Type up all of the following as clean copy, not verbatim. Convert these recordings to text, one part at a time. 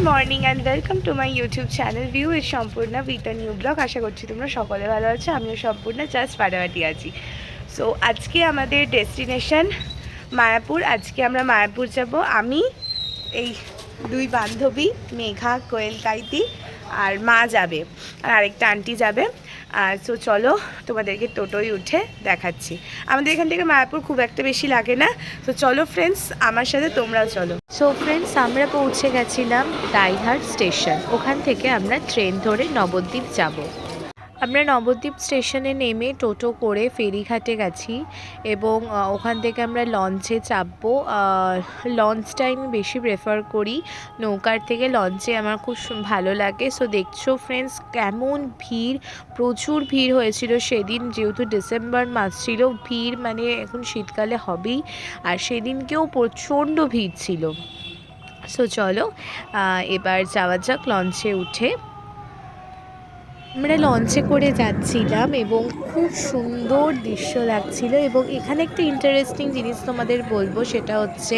Morning and welcome to my YouTube channel view is Sampurna with a new blog. আশা করছি তোমরা সকলে ভালো আছো, আমিও সম্পূর্ণা জাস্ট ফাটাফাটি আছি। সো আজকে আমাদের ডেস্টিনেশন মায়াপুর। আজকে আমরা মায়াপুর যাব। আমি এই দুই বান্ধবী মেঘা, কোয়েল, কাইতি আর মা যাবে, আর আরেকটা আন্টি যাবে। সো চলো তোমাদেরকে টোটোয় উঠে দেখাচ্ছি। আমাদের এখান থেকে মায়াপুর খুব একটা বেশি লাগে না। তো চলো ফ্রেন্ডস, আমার সাথে তোমরাও চলো। সো ফ্রেন্ডস, আমরা পৌঁছে গেছিলাম দাইহাট স্টেশন। ওখান থেকে আমরা ট্রেন ধরে নবদ্বীপ যাব। আমরা নবদ্বীপ স্টেশনে নেমে টোটো করে ফেরিঘাটে গেছি এবং ওখান থেকে আমরা লঞ্চে চাপবো। লঞ্চটা আমি বেশি প্রেফার করি, নৌকার থেকে লঞ্চে আমার খুব ভালো লাগে। সো দেখছো ফ্রেন্ডস কেমন ভিড়, প্রচুর ভিড় হয়েছিল সেদিন, যেহেতু ডিসেম্বর মাস ছিল। ভিড় মানে এখন শীতকালে হবেই, আর সেদিনকেও প্রচণ্ড ভিড় ছিল। সো চলো এবার যাওয়া যাক লঞ্চে উঠে। আমরা লঞ্চে করে যাচ্ছিলাম এবং খুব সুন্দর দৃশ্য লাগছিল। এবং এখানে একটা ইন্টারেস্টিং জিনিস তোমাদের বলবো, সেটা হচ্ছে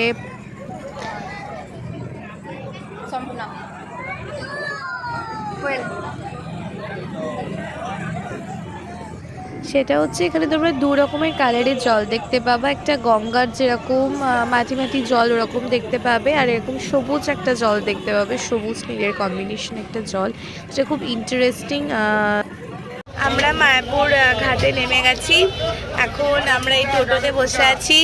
এখানে তোমরা দু রকমের কালারের জল দেখতে পাবা। একটা গঙ্গার যেরকম মাটি মাটি জল ওরকম দেখতে পাবে, আর এরকম সবুজ একটা জল দেখতে পাবে, সবুজ নীলের কম্বিনেশন একটা জল, যেটা খুব ইন্টারেস্টিং। আমরা মায়াপুর ঘাটে নেমে গেছি। এখন আমরা এই টোটোতে বসে আছি।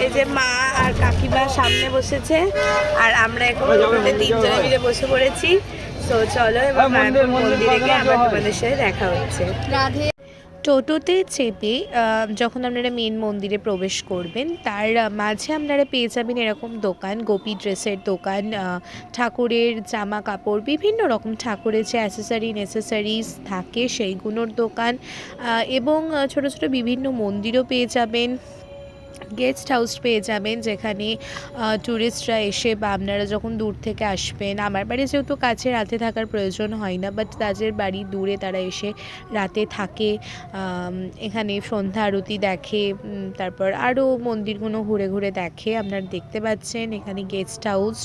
এই যে মা আর কাকিমা সামনে বসেছে, আর আমরা এখন টোটোতে তিনজনে মিলে বসে পড়েছি। তো চলো এবার মায়াপুর মন্দিরে গিয়ে আবার তোমাদের সাথে দেখা হচ্ছে। টোটোতে চেপে যখন আপনারা মেন মন্দিরে প্রবেশ করবেন, তার মাঝে আপনারা পেয়ে যাবেন এরকম দোকান, গোপী ড্রেসের দোকান, ঠাকুরের জামা কাপড়, বিভিন্ন রকম ঠাকুরের যে অ্যাসেসরি নেসেসারিজ থাকে সেইগুলোর দোকান, এবং ছোট ছোট বিভিন্ন মন্দিরও পেয়ে যাবেন। গেস্ট হাউস পেয়ে যাবেন, যেখানে ট্যুরিস্টরা এসে বা আপনারা যখন দূর থেকে আসবেন, আমার বাড়ি যেহেতু কাছে, রাতে থাকার প্রয়োজন হয় না, বাট তাদের বাড়ি দূরে, তারা এসে রাতে থাকে, এখানে সন্ধ্যা আরতি দেখে, তারপর আরও মন্দিরগুলো ঘুরে ঘুরে দেখে। আপনারা দেখতে পাচ্ছেন এখানে গেস্ট হাউস,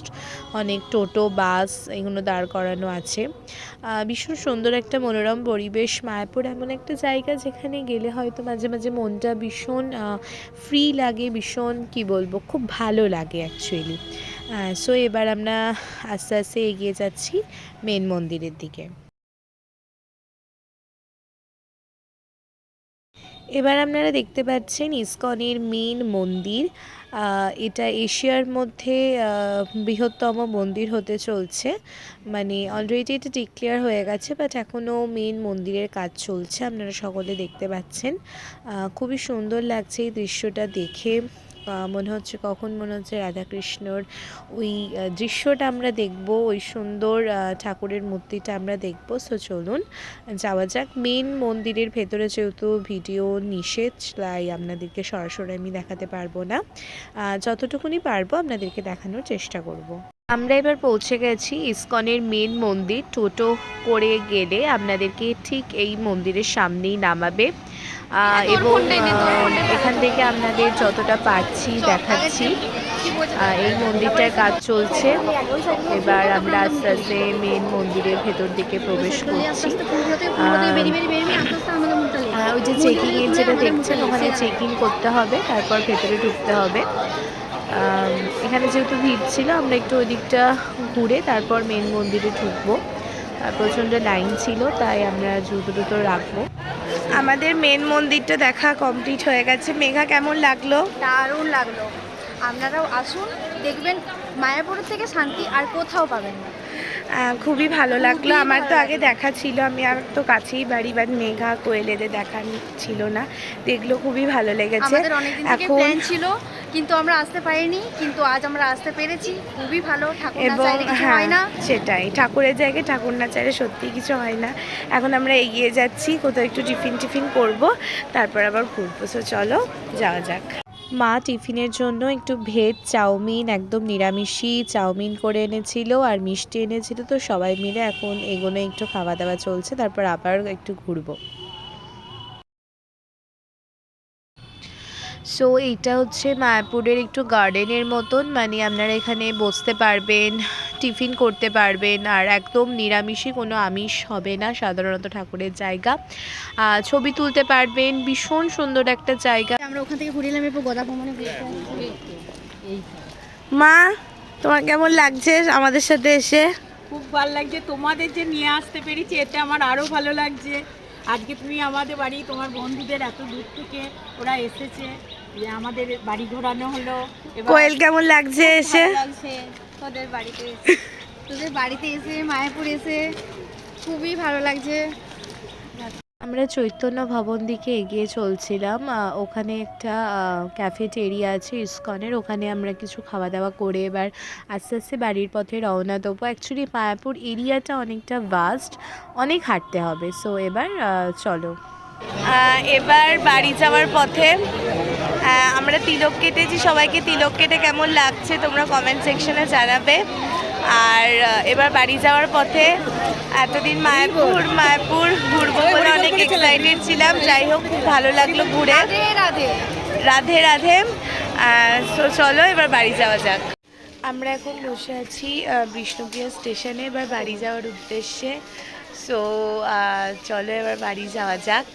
অনেক টোটো, বাস এগুলো দাঁড় করানো আছে। ভীষণ সুন্দর একটা মনোরম পরিবেশ। মায়াপুর এমন একটা জায়গা যেখানে গেলে হয়তো মাঝে মাঝে মনটা ভীষণ ফ্রি লাগে, ভীষণ কি বলবো, খুব ভালো লাগে অ্যাকচুয়ালি। সো এবার আমরা আস্তে আস্তে এগিয়ে যাচ্ছি মেন মন্দিরের দিকে। এবার আপনারা দেখতে পাচ্ছেন ইসকনের মেন মন্দির। এটা এশিয়ার মধ্যে বৃহত্তম মন্দির হতে চলছে। মানে অলরেডি এটা ডিক্লেয়ার হয়ে গেছে, বাট এখনও মেন মন্দিরের কাজ চলছে, আপনারা সকলে দেখতে পাচ্ছেন। খুবই সুন্দর লাগছে এই দৃশ্যটা দেখে। মনে হচ্ছে রাধাকৃষ্ণর ওই দৃশ্যটা আমরা দেখব, ওই সুন্দর ঠাকুরের মূর্তিটা আমরা দেখব। সো চলুন যাওয়া যাক। মেন মন্দিরের ভেতরে যেহেতু ভিডিও নিষেধ, তাই আপনাদেরকে সরাসরি আমি দেখাতে পারবো না, যতটুকুনি পারবো আপনাদেরকে দেখানোর চেষ্টা করব। আমরা এবার পৌঁছে গেছি ইসকনের মেন মন্দির। টোটো করে গেলে আপনাদেরকে ঠিক এই মন্দিরের সামনেই নামাবে, এবং এখান থেকে আপনাদের যতটা পারছি দেখাচ্ছি। এই মন্দিরটার কাজ চলছে। এবার আমরা আস্তে আস্তে মেন মন্দিরের ভেতর দিকে প্রবেশ করছি। ওই যে চেকিংয়ের যেটা দেখছেন, ওখানে চেকিং করতে হবে, তারপর ভেতরে ঢুকতে হবে। এখানে যেহেতু ভিড় ছিল, আমরা একটু ওই দিকটা ঘুরে তারপর মেন মন্দিরে ঢুকবো। প্রচণ্ড লাইন ছিল, তাই আমরা দ্রুত রাখবো। আমাদের মেন মন্দিরটা দেখা কমপ্লিট হয়ে গেছে। মেঘা, কেমন লাগলো? দারুণ লাগলো। আপনারাও আসুন, দেখবেন মায়াপুরের থেকে শান্তি আর কোথাও পাবেন না। খুবই ভালো লাগলো। আমার তো আগে দেখা ছিল, আমি আর তো কাছেই বাড়ি, বাট মেঘা, কোয়েল এদের দেখা ছিল না, দেখলো খুবই ভালো লেগেছে। আমাদের অনেকদিন থেকে প্ল্যান ছিল, কিন্তু আমরা আসতে পারিনি, কিন্তু আজ আমরা আসতে পেরেছি। খুবই ভালো, ঠাকুর না চাইলে কিছু হয় না। সেটাই, ঠাকুরের জায়গায় ঠাকুর না চাইলে সত্যি কিছু হয় না। এখন আমরা এগিয়ে যাচ্ছি, কোথাও একটু টিফিন করব, তারপর আবার ঘুরবো। সো চলো যাওয়া যাক। মা টিফিনের জন্য একটু ভেজ চাউমিন, একদম নিরামিষই চাউমিন করে এনেছিল, আর মিষ্টি এনেছিল। তো সবাই মিলে এখন এগুলো একটু খাওয়া দাওয়া চলছে, তারপর আবার একটু ঘুরবো। সো এইটা হচ্ছে মায়াপুরের একটু গার্ডেনের মতন, মানে আপনারা এখানে বসতে পারবেন, টিফিন করতে পারবেন, আর একদম নিরামিষই, কোনো আমিষ হবে না সাধারণত ঠাকুরের জায়গা। ছবি তুলতে পারবেন, ভীষণ সুন্দর একটা জায়গা। আমরা ওখান থেকে ঘুরে এলাম, এরপর গদা ভ্রমণে মা, তোমার কেমন লাগছে আমাদের সাথে এসে? খুব ভালো লাগছে, তোমাদের যে নিয়ে আসতে পেরেছি এটা আমার আরও ভালো লাগছে। আজকে তুমি আমাদের বাড়ি, তোমার বন্ধুদের এত দূর থেকে ওরা এসেছে, যে আমাদের বাড়ি ঘোরানো হলো। এবার কোয়েল কেমন লাগছে এসে? ভালো লাগছে তোদের বাড়িতে তোদের বাড়িতে এসে, মায়াপুর এসে খুবই ভালো লাগছে। আমরা চৈতন্য ভবন দিকে এগিয়ে চলছিলাম। ওখানে একটা ক্যাফেটেরিয়া আছে ইসকনের, ওখানে আমরা কিছু খাওয়া দাওয়া করে এবার আস্তে আস্তে বাড়ির পথে রওনা দেবো। অ্যাকচুয়ালি মায়াপুর এরিয়াটা অনেকটা ভাস্ট, অনেক হাঁটতে হবে। সো এবার চলো। এবার বাড়ি যাওয়ার পথে আমরা তিলক কেটেছি, সবাইকে তিলক কেটে কেমন লাগছে তোমরা কমেন্ট সেকশনে জানাবে। আর এবার বাড়ি যাওয়ার পথে এতদিন মায়াপুর ঘুরবো বলে অনেক এক্সাইটেড ছিলাম। যাই হোক, খুব ভালো লাগলো ঘুরে। রাধে রাধে। রাধে রাধে। সো চলো এবার বাড়ি যাওয়া যাক। আমরা এখন বসে আছি বিষ্ণুপ্রিয়া স্টেশনে, এবার বাড়ি যাওয়ার উদ্দেশ্যে। সো চলো এবার বাড়ি যাওয়া যাক।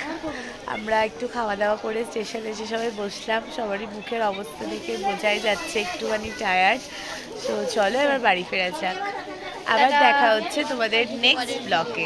আমরা একটু খাওয়া দাওয়া করে স্টেশনে এসে সবাই বসলাম, সবারই মুখের অবস্থা দেখে বোঝাই যাচ্ছে একটুখানি টায়ার্ড। সো চলো এবার বাড়ি ফেরা যাক। আবার দেখা হচ্ছে তোমাদের নেক্সট ব্লকে।